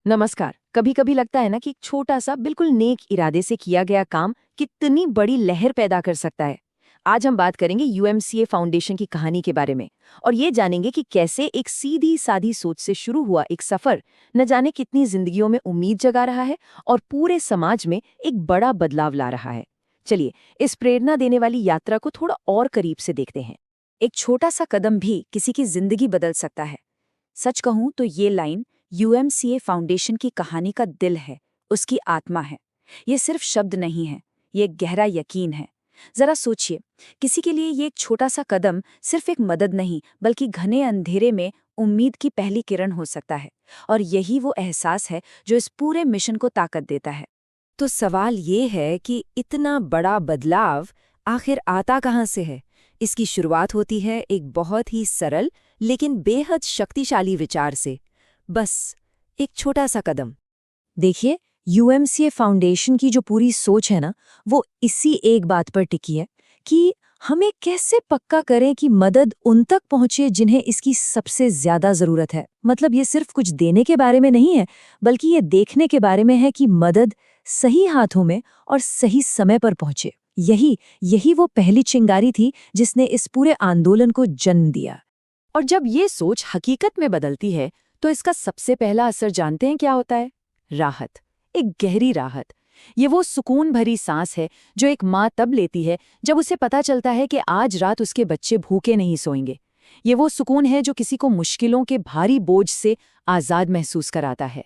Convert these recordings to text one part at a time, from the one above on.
नमस्कार। कभी कभी लगता है ना कि एक छोटा सा बिल्कुल नेक इरादे से किया गया काम कितनी बड़ी लहर पैदा कर सकता है। आज हम बात करेंगे यूएमसीए फाउंडेशन की कहानी के बारे में और ये जानेंगे कि कैसे एक सीधी सादी सोच से शुरू हुआ एक सफर न जाने कितनी जिंदगियों में उम्मीद जगा रहा है और पूरे समाज में एक बड़ा बदलाव ला रहा है। चलिए इस प्रेरणा देने वाली यात्रा को थोड़ा और करीब से देखते हैं। एक छोटा सा कदम भी किसी की जिंदगी बदल सकता है। सच कहूं तो ये लाइन यूएमसीए फाउंडेशन की कहानी का दिल है, उसकी आत्मा है। ये सिर्फ शब्द नहीं है, ये एक गहरा यकीन है। जरा सोचिए, किसी के लिए ये एक छोटा सा कदम सिर्फ एक मदद नहीं बल्कि घने अंधेरे में उम्मीद की पहली किरण हो सकता है। और यही वो एहसास है जो इस पूरे मिशन को ताकत देता है। तो सवाल ये है कि इतना बड़ा बदलाव आखिर आता कहाँ से है। इसकी शुरुआत होती है एक बहुत ही सरल लेकिन बेहद शक्तिशाली विचार से। बस एक छोटा सा कदम। देखिए, यूएमसीए फाउंडेशन की जो पूरी सोच है ना, वो इसी एक बात पर टिकी है कि हमें कैसे पक्का करें कि मदद उन तक पहुंचे जिन्हें इसकी सबसे ज्यादा जरूरत है। मतलब ये सिर्फ कुछ देने के बारे में नहीं है, बल्कि ये देखने के बारे में है कि मदद सही हाथों में और सही समय पर पहुंचे। यही यही वो पहली चिंगारी थी जिसने इस पूरे आंदोलन को जन्म दिया। और जब ये सोच हकीकत में बदलती है तो इसका सबसे पहला असर जानते हैं क्या होता है? राहत। एक गहरी राहत। ये वो सुकून भरी सांस है जो एक माँ तब लेती है जब उसे पता चलता है कि आज रात उसके बच्चे भूखे नहीं सोएंगे। ये वो सुकून है जो किसी को मुश्किलों के भारी बोझ से आज़ाद महसूस कराता है।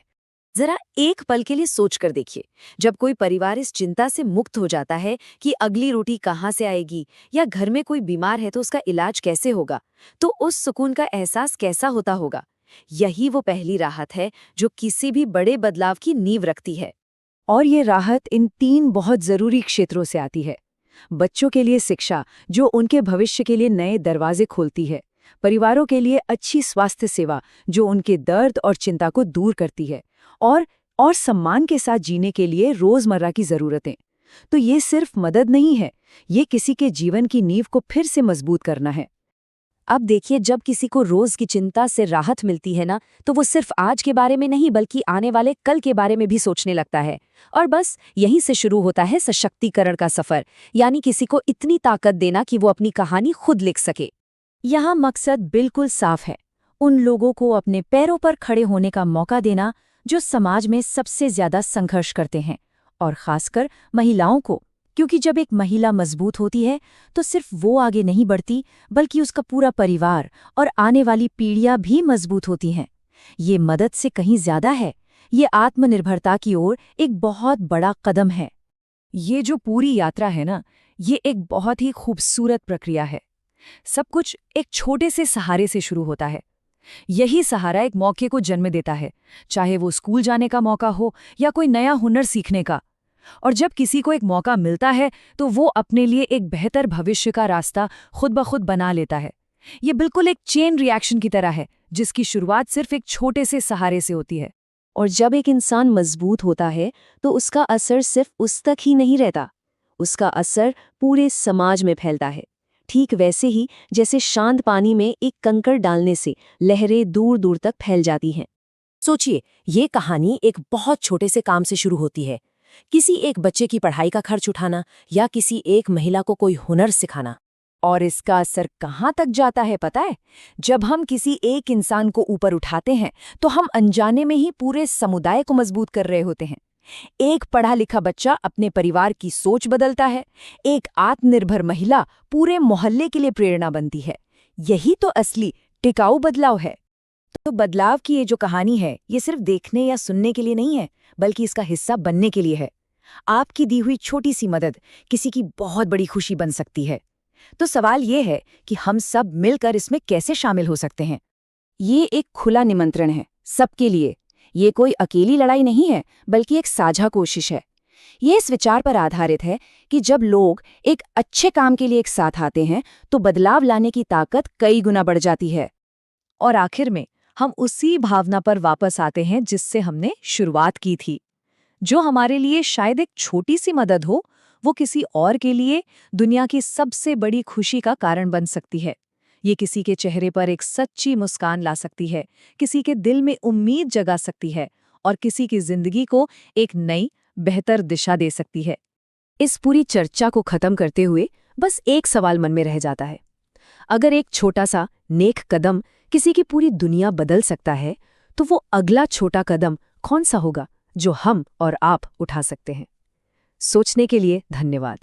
जरा एक पल के लिए सोच कर देखिए, जब कोई परिवार इस चिंता से मुक्त हो जाता है कि अगली रोटी कहाँ से आएगी या घर में कोई बीमार है तो उसका इलाज कैसे होगा, तो उस सुकून का एहसास कैसा होता होगा। यही वो पहली राहत है जो किसी भी बड़े बदलाव की नींव रखती है। और ये राहत इन तीन बहुत जरूरी क्षेत्रों से आती है। बच्चों के लिए शिक्षा, जो उनके भविष्य के लिए नए दरवाजे खोलती है। परिवारों के लिए अच्छी स्वास्थ्य सेवा, जो उनके दर्द और चिंता को दूर करती है। और सम्मान के साथ जीने के लिए रोजमर्रा की जरूरतें। तो ये सिर्फ मदद नहीं है, ये किसी के जीवन की नींव को फिर से मजबूत करना है। अब देखिए, जब किसी को रोज की चिंता से राहत मिलती है ना, तो वो सिर्फ आज के बारे में नहीं बल्कि आने वाले कल के बारे में भी सोचने लगता है। और बस यहीं से शुरू होता है सशक्तिकरण का सफर, यानी किसी को इतनी ताकत देना कि वो अपनी कहानी खुद लिख सके। यहाँ मकसद बिल्कुल साफ है, उन लोगों को अपने पैरों पर खड़े होने का मौका देना जो समाज में सबसे ज्यादा संघर्ष करते हैं, और खासकर महिलाओं को। क्योंकि जब एक महिला मजबूत होती है तो सिर्फ वो आगे नहीं बढ़ती बल्कि उसका पूरा परिवार और आने वाली पीढ़ियां भी मजबूत होती हैं। ये मदद से कहीं ज्यादा है, ये आत्मनिर्भरता की ओर एक बहुत बड़ा कदम है। ये जो पूरी यात्रा है ना, ये एक बहुत ही खूबसूरत प्रक्रिया है। सब कुछ एक छोटे से सहारे से शुरू होता है। यही सहारा एक मौके को जन्म देता है, चाहे वो स्कूल जाने का मौका हो या कोई नया हुनर सीखने का। और जब किसी को एक मौका मिलता है तो वो अपने लिए एक बेहतर भविष्य का रास्ता खुद ब खुद बना लेता है। ये बिल्कुल एक चेन रिएक्शन की तरह है, जिसकी शुरुआत सिर्फ एक छोटे से सहारे से होती है। और जब एक इंसान मजबूत होता है तो उसका असर सिर्फ उस तक ही नहीं रहता, उसका असर पूरे समाज में फैलता है। ठीक वैसे ही जैसे शांत पानी में एक कंकड़ डालने से लहरें दूर दूर तक फैल जाती हैं। सोचिए, ये कहानी एक बहुत छोटे से काम से शुरू होती है। किसी एक बच्चे की पढ़ाई का खर्च उठाना या किसी एक महिला को कोई हुनर सिखाना। और इसका असर कहाँ तक जाता है पता है? जब हम किसी एक इंसान को ऊपर उठाते हैं तो हम अनजाने में ही पूरे समुदाय को मजबूत कर रहे होते हैं। एक पढ़ा लिखा बच्चा अपने परिवार की सोच बदलता है, एक आत्मनिर्भर महिला पूरे मोहल्ले के लिए प्रेरणा बनती है। यही तो असली टिकाऊ बदलाव है। तो बदलाव की ये जो कहानी है, ये सिर्फ देखने या सुनने के लिए नहीं है, बल्कि इसका हिस्सा बनने के लिए है। आपकी दी हुई छोटी सी मदद किसी की बहुत बड़ी खुशी बन सकती है। तो सवाल ये है कि हम सब मिलकर इसमें कैसे शामिल हो सकते हैं। ये एक खुला निमंत्रण है सबके लिए। ये कोई अकेली लड़ाई नहीं है, बल्कि एक साझा कोशिश है। ये इस विचार पर आधारित है कि जब लोग एक अच्छे काम के लिए एक साथ आते हैं तो बदलाव लाने की ताकत कई गुना बढ़ जाती है। और आखिर में हम उसी भावना पर वापस आते हैं जिससे हमने शुरुआत की थी। जो हमारे लिए शायद एक छोटी सी मदद हो, वो किसी और के लिए दुनिया की सबसे बड़ी खुशी का कारण बन सकती है। ये किसी के चेहरे पर एक सच्ची मुस्कान ला सकती है, किसी के दिल में उम्मीद जगा सकती है और किसी की जिंदगी को एक नई, बेहतर दिशा दे सकती है। इस पूरी चर्चा को खत्म करते हुए बस एक सवाल मन में रह जाता है। अगर एक छोटा सा नेक कदम किसी की पूरी दुनिया बदल सकता है, तो वो अगला छोटा कदम कौन सा होगा जो हम और आप उठा सकते हैं? सोचने के लिए धन्यवाद।